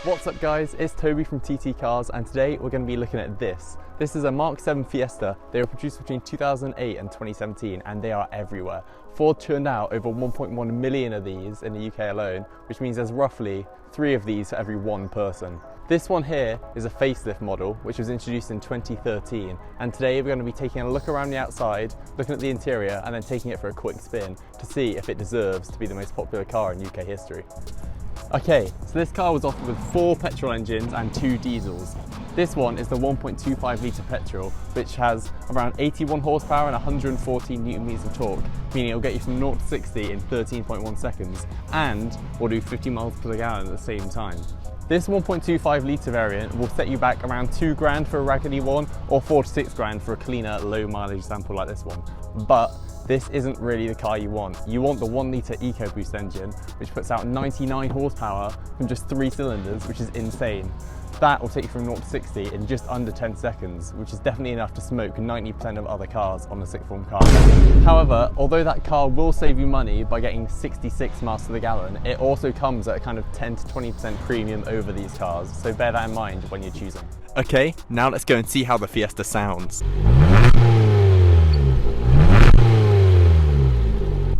What's up guys, it's Toby from TT Cars and today we're going to be looking at this. This is a Mark 7 Fiesta. They were produced between 2008 and 2017 and they are everywhere. Ford turned out over 1.1 million of these in the UK alone, which means there's roughly 3 of these for every 1 person. This one here is a facelift model which was introduced in 2013, and today we're going to be taking a look around the outside, looking at the interior and then taking it for a quick spin to see if it deserves to be the most popular car in UK history. Okay, so this car was offered with 4 petrol engines and 2 diesels. This one is the 1.25 litre petrol, which has around 81 horsepower and 114 newton meters of torque, meaning it'll get you from 0 to 60 in 13.1 seconds and will do 50 miles per gallon at the same time. This 1.25 litre variant will set you back around 2 grand for a raggedy one or 4 to 6 grand for a cleaner, low mileage sample like this one. But this isn't really the car you want. You want the 1 litre EcoBoost engine, which puts out 99 horsepower from just 3 cylinders, which is insane. That will take you from 0 to 60 in just under 10 seconds, which is definitely enough to smoke 90% of other cars on the sixth form car. However, although that car will save you money by getting 66 miles to the gallon, it also comes at a kind of 10 to 20% premium over these cars, so bear that in mind when you're choosing. Okay, now let's go and see how the Fiesta sounds.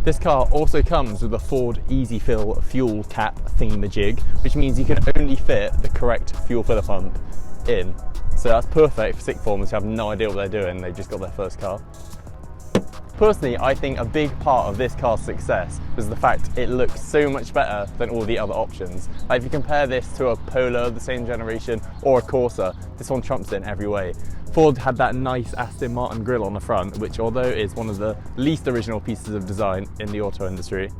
This car also comes with a Ford Easy Fill fuel cap thingamajig, which means you can only fit the correct fuel filler pump in. So that's perfect for sixth formers who have no idea what they're doing, they've just got their first car. Personally, I think a big part of this car's success was the fact it looks so much better than all the other options. Like if you compare this to a Polo of the same generation or a Corsa, this one trumps it in every way. Ford had that nice Aston Martin grille on the front, which although is one of the least original pieces of design in the auto industry,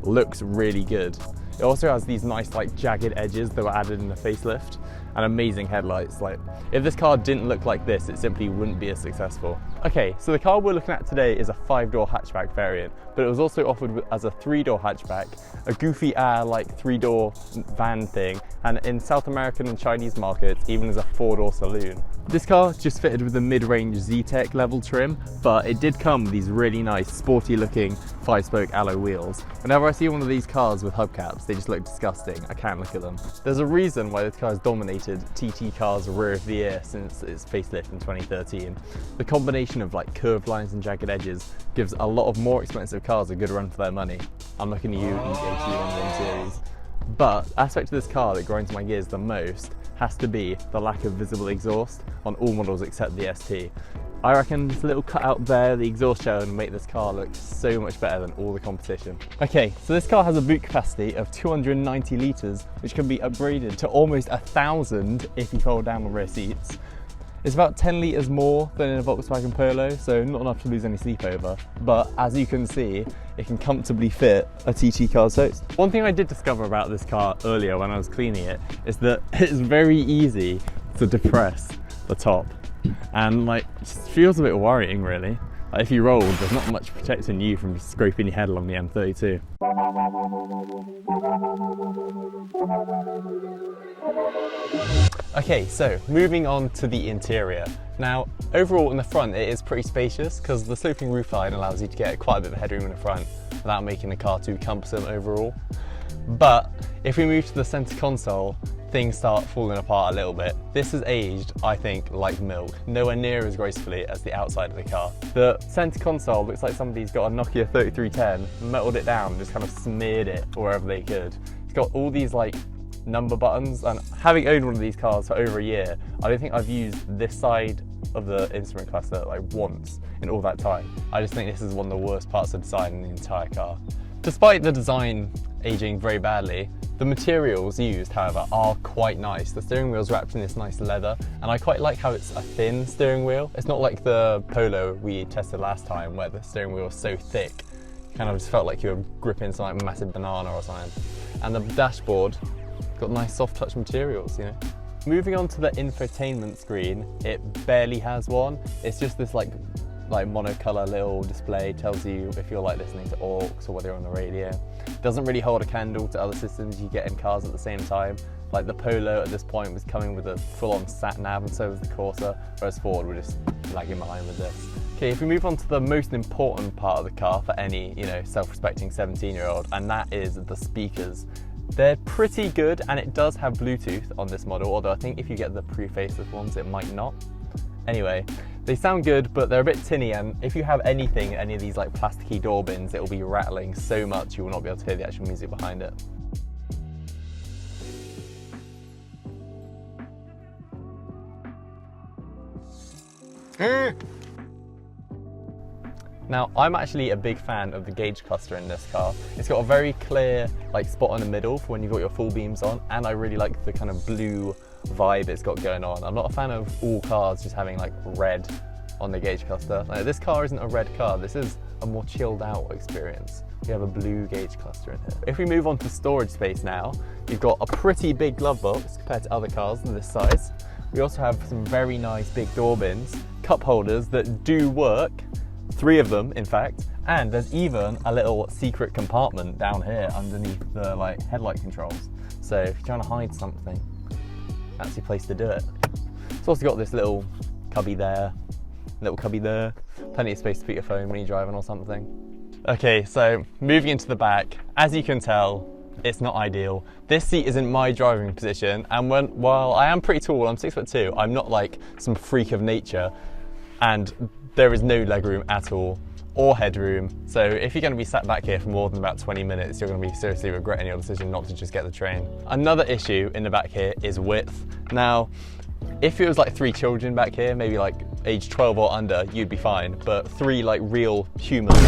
looks really good. It also has these nice like jagged edges that were added in the facelift and amazing headlights. Like if this car didn't look like this, it simply wouldn't be as successful. Okay, so the car we're looking at today is a 5-door hatchback variant, but it was also offered as a 3-door hatchback, a goofy like 3-door van thing, and in South American and Chinese markets, even as a 4-door saloon. This car just fitted with the mid-range Z-Tech level trim, but it did come with these really nice, sporty looking 5-spoke alloy wheels. Whenever I see one of these cars with hubcaps, they just look disgusting. I can't look at them. There's a reason why this car has dominated TT Cars' rear of the year since its facelift in 2013. The combination of like curved lines and jagged edges gives a lot of more expensive cars a good run for their money. I'm looking at you, EJ211 series. But the aspect of this car that grinds my gears the most has to be the lack of visible exhaust on all models except the ST. I reckon this little cutout there, the exhaust shower, will make this car look so much better than all the competition. Okay, so this car has a boot capacity of 290 litres, which can be upgraded to almost 1,000 if you fold down the rear seats. It's about 10 litres more than in a Volkswagen Polo, so not enough to lose any sleep over. But as you can see, it can comfortably fit a TT Cars host. One thing I did discover about this car earlier when I was cleaning it is that it's very easy to depress the top. And like, it just feels a bit worrying really. Like if you roll, there's not much protecting you from scraping your head along the M32. Okay, so moving on to the interior. Now, overall in the front it is pretty spacious because the sloping roofline allows you to get quite a bit of headroom in the front without making the car too cumbersome overall. But if we move to the centre console, things start falling apart a little bit. This has aged, I think, like milk, nowhere near as gracefully as the outside of the car. The centre console looks like somebody's got a Nokia 3310, metaled it down and just kind of smeared it wherever they could. It's got all these like number buttons, and having owned one of these cars for over a year, I don't think I've used this side of the instrument cluster like once in all that time. I just think this is one of the worst parts of design in the entire car. Despite the design aging very badly, the materials used, however, are quite nice. The steering wheel's wrapped in this nice leather, and I quite like how it's a thin steering wheel. It's not like the Polo we tested last time, where the steering wheel was so thick, it kind of just felt like you were gripping some like massive banana or something. And the dashboard got nice soft touch materials, you know. Moving on to the infotainment screen, it barely has one. It's just this like monocolour little display, tells you if you're like listening to aux or whether you're on the radio. Doesn't really hold a candle to other systems you get in cars at the same time. Like the Polo at this point was coming with a full-on sat nav, and so was the Corsa, whereas Ford were just lagging behind with this. Okay, if we move on to the most important part of the car for any, self-respecting 17-year-old, and that is the speakers. They're pretty good, and it does have Bluetooth on this model, although I think if you get the pre-facelift ones it might not. Anyway, they sound good, but they're a bit tinny, and if you have anything, any of these like plasticky door bins, it will be rattling so much you will not be able to hear the actual music behind it. Now, I'm actually a big fan of the gauge cluster in this car. It's got a very clear like spot in the middle for when you've got your full beams on, and I really like the kind of blue vibe it's got going on. I'm not a fan of all cars just having like red on the gauge cluster. Like, this car isn't a red car, this is a more chilled out experience. We have a blue gauge cluster in here. If we move on to storage space now, you've got a pretty big glove box compared to other cars of this size. We also have some very nice big door bins, cup holders that do work, 3 of them in fact, and there's even a little secret compartment down here underneath the like headlight controls. So if you're trying to hide something, that's your place to do it. It's also got this little cubby there, plenty of space to put your phone when you're driving or something. Okay, so moving into the back, as you can tell, it's not ideal. This seat is in my driving position, and while I am pretty tall, I'm 6'2", I'm not like some freak of nature, and there is no legroom at all, or headroom. So if you're going to be sat back here for more than about 20 minutes, you're going to be seriously regretting your decision not to just get the train. Another issue in the back here is width. Now, if it was like 3 children back here, maybe like age 12 or under, you'd be fine. But 3 like real humans,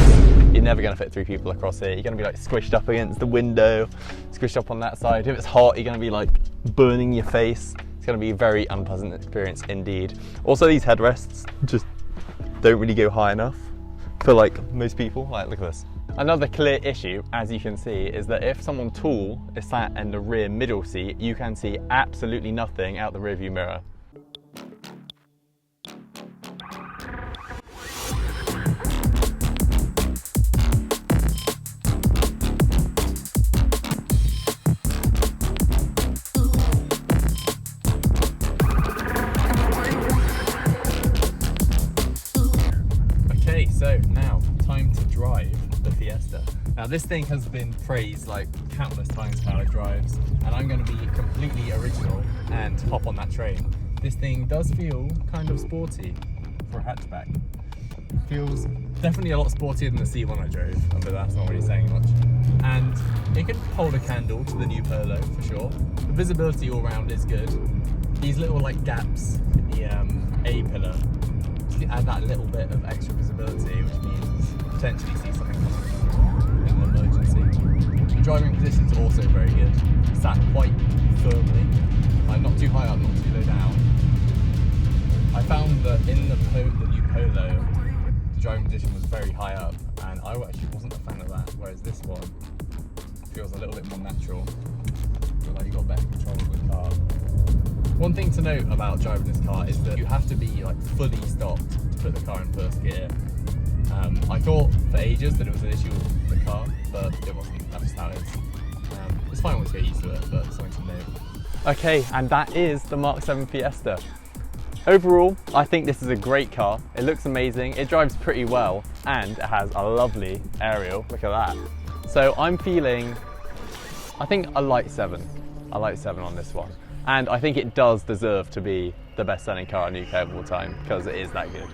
you're never going to fit 3 people across here. You're going to be like squished up against the window, squished up on that side. If it's hot, you're going to be like burning your face. It's going to be a very unpleasant experience indeed. Also, these headrests just don't really go high enough for like most people. Like, look at this. Another clear issue, as you can see, is that if someone tall is sat in the rear middle seat, you can see absolutely nothing out the rearview mirror. Okay, so now time to drive the Fiesta. Now this thing has been praised like countless times how it drives, and I'm going to be completely original and hop on that train. This thing does feel kind of sporty for a hatchback. It feels definitely a lot sportier than the C1 I drove, but that's not really saying much. And it can hold a candle to the new Polo for sure. The visibility all round is good. These little like gaps in the A-pillar add that little bit of extra visibility, which means you potentially see something in an emergency. The driving positions are also very good. Sat quite firmly, like not too high up, not too low down. I found that in the new Polo, the driving position was very high up, and I actually wasn't a fan of that, whereas this one feels a little bit more natural. I feel like you've got better control of the car. One thing to note about driving this car is that you have to be like fully stopped to put the car in first gear. I thought for ages that it was an issue with the car, but it wasn't. That's just how it is. It's fine once you get used to it, but something to note. Okay, and that is the Mark 7 Fiesta. Overall, I think this is a great car. It looks amazing, it drives pretty well, and it has a lovely aerial. Look at that. So I'm feeling, I think a light 7. I like 7 on this one. And I think it does deserve to be the best selling car in the UK of all time, because it is that good.